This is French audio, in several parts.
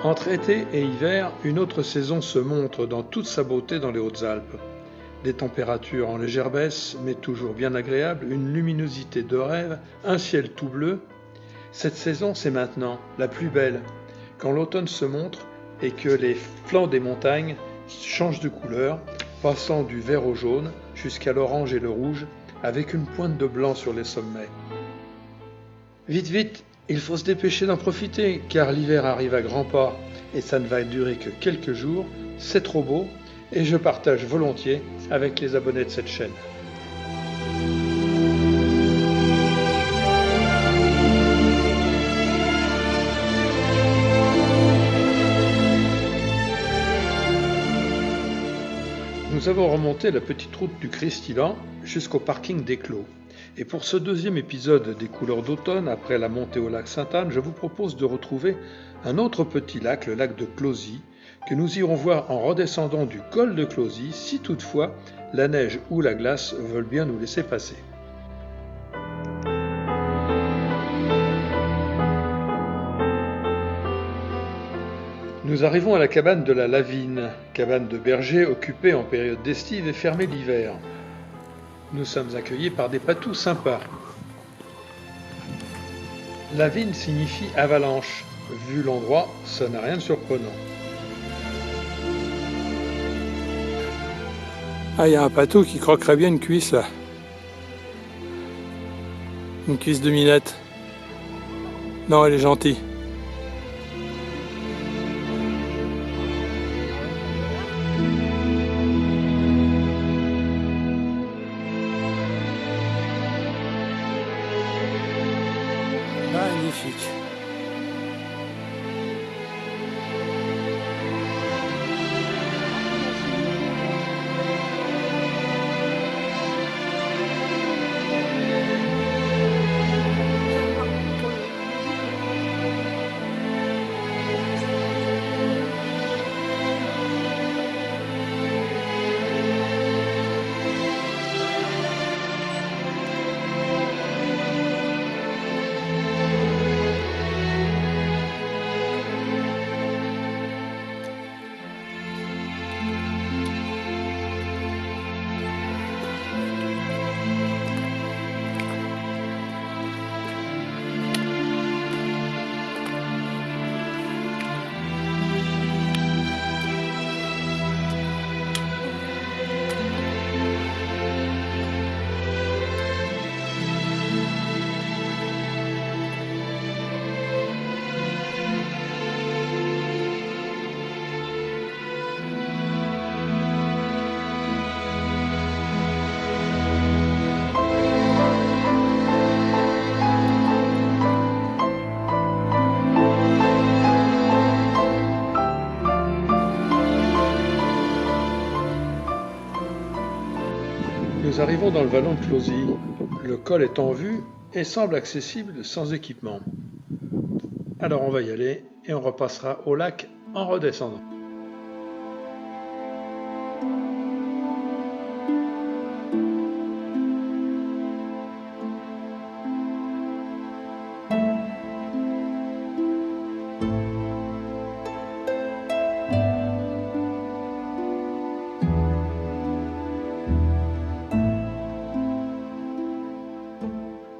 Entre été et hiver, une autre saison se montre dans toute sa beauté dans les Hautes-Alpes. Des températures en légère baisse, mais toujours bien agréables, une luminosité de rêve, un ciel tout bleu. Cette saison, c'est maintenant, la plus belle, quand l'automne se montre et que les flancs des montagnes changent de couleur, passant du vert au jaune jusqu'à l'orange et le rouge, avec une pointe de blanc sur les sommets. Vite, vite, il faut se dépêcher d'en profiter, car l'hiver arrive à grands pas, et ça ne va durer que quelques jours, c'est trop beau, et je partage volontiers avec les abonnés de cette chaîne. Nous avons remonté la petite route du Cristilan jusqu'au parking des Clos. Et pour ce deuxième épisode des couleurs d'automne, après la montée au lac Sainte-Anne, je vous propose de retrouver un autre petit lac, le lac de Closy, que nous irons voir en redescendant du col de Closy, si toutefois la neige ou la glace veulent bien nous laisser passer. Nous arrivons à la cabane de la Lavine, cabane de berger occupée en période d'estive et fermée l'hiver. Nous sommes accueillis par des patous sympas. Lavine signifie avalanche. Vu l'endroit, ça n'a rien de surprenant. Ah, il y a un patou qui croquerait bien une cuisse là. Une cuisse de minette. Non, elle est gentille. Magnifique. Nous arrivons dans le vallon de Closy. Le col est en vue et semble accessible sans équipement. Alors on va y aller et on repassera au lac en redescendant.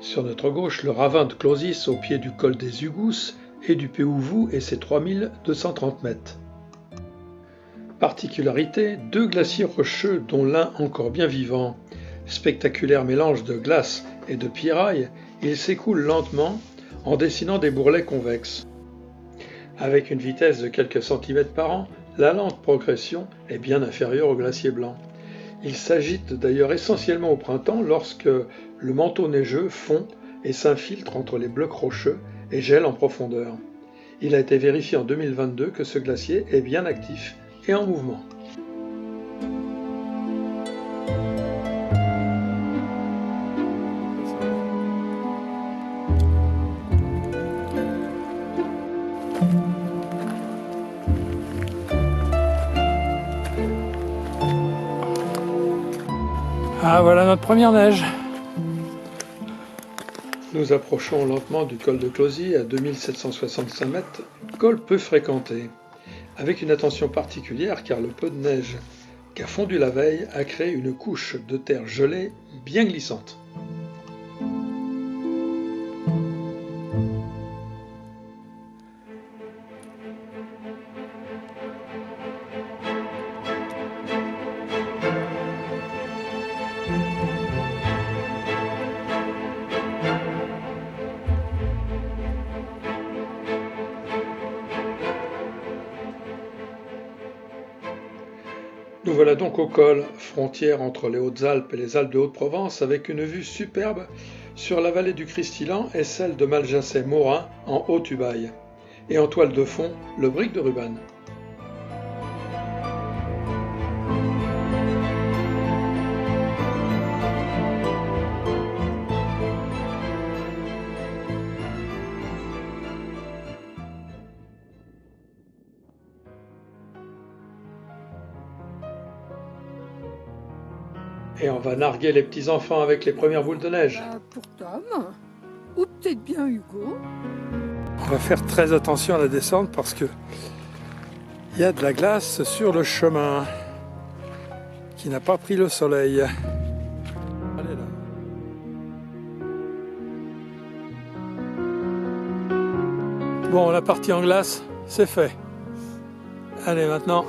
Sur notre gauche, le ravin de Closys au pied du col des Hugousses et du Péhouvou et ses 3230 mètres. Particularité, deux glaciers rocheux dont l'un encore bien vivant. Spectaculaire mélange de glace et de pierraille, il s'écoule lentement en dessinant des bourrelets convexes. Avec une vitesse de quelques centimètres par an, la lente progression est bien inférieure au glacier blanc. Il s'agite d'ailleurs essentiellement au printemps lorsque le manteau neigeux fond et s'infiltre entre les blocs rocheux et gèle en profondeur. Il a été vérifié en 2022 que ce glacier est bien actif et en mouvement. Ah, voilà notre première neige. Nous approchons lentement du col de Closy à 2765 mètres, col peu fréquenté, avec une attention particulière car le peu de neige qu'a fondu la veille a créé une couche de terre gelée bien glissante. Nous voilà donc au col, frontière entre les Hautes-Alpes et les Alpes de Haute-Provence, avec une vue superbe sur la vallée du Cristilan et celle de Maljacet-Morin en Haut-Tubail, et en toile de fond, le brick de Ruban. Et on va narguer les petits-enfants avec les premières boules de neige. Pour Tom, ou peut-être bien Hugo. On va faire très attention à la descente parce que il y a de la glace sur le chemin qui n'a pas pris le soleil. Allez là. Bon, la partie en glace, c'est fait. Allez, maintenant,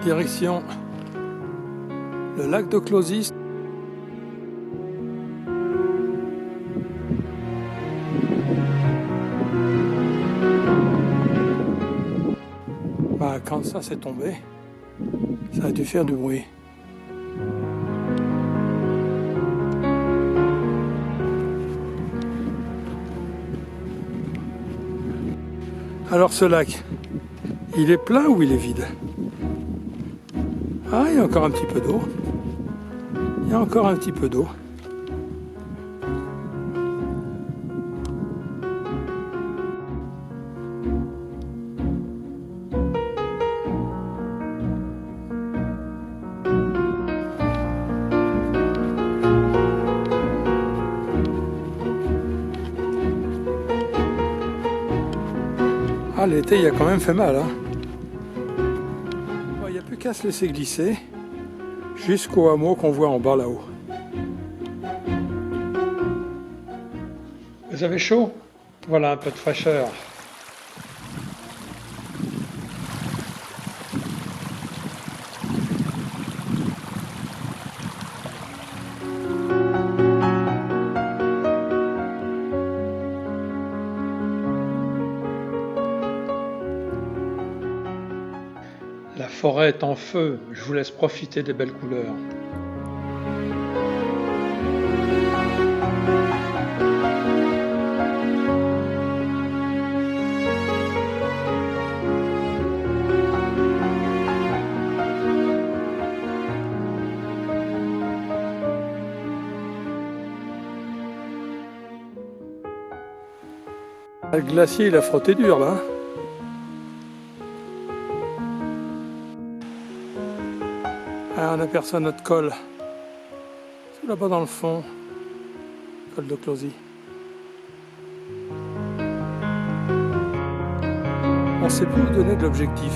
direction le lac de Closy. Bah, quand ça s'est tombé, ça a dû faire du bruit. Alors ce lac, il est plein ou il est vide? Ah, il y a encore un petit peu d'eau. Il y a encore un petit peu d'eau. Ah, l'été, il a quand même fait mal, hein. Il n'y a plus qu'à se laisser glisser jusqu'au hameau qu'on voit en bas là-haut. Vous avez chaud? Voilà un peu de fraîcheur. La forêt est en feu, je vous laisse profiter des belles couleurs. Le glacier, il a frotté dur là. Ah, on aperçoit notre col. C'est là-bas dans le fond. Col de Closy. On ne sait plus où donner de l'objectif.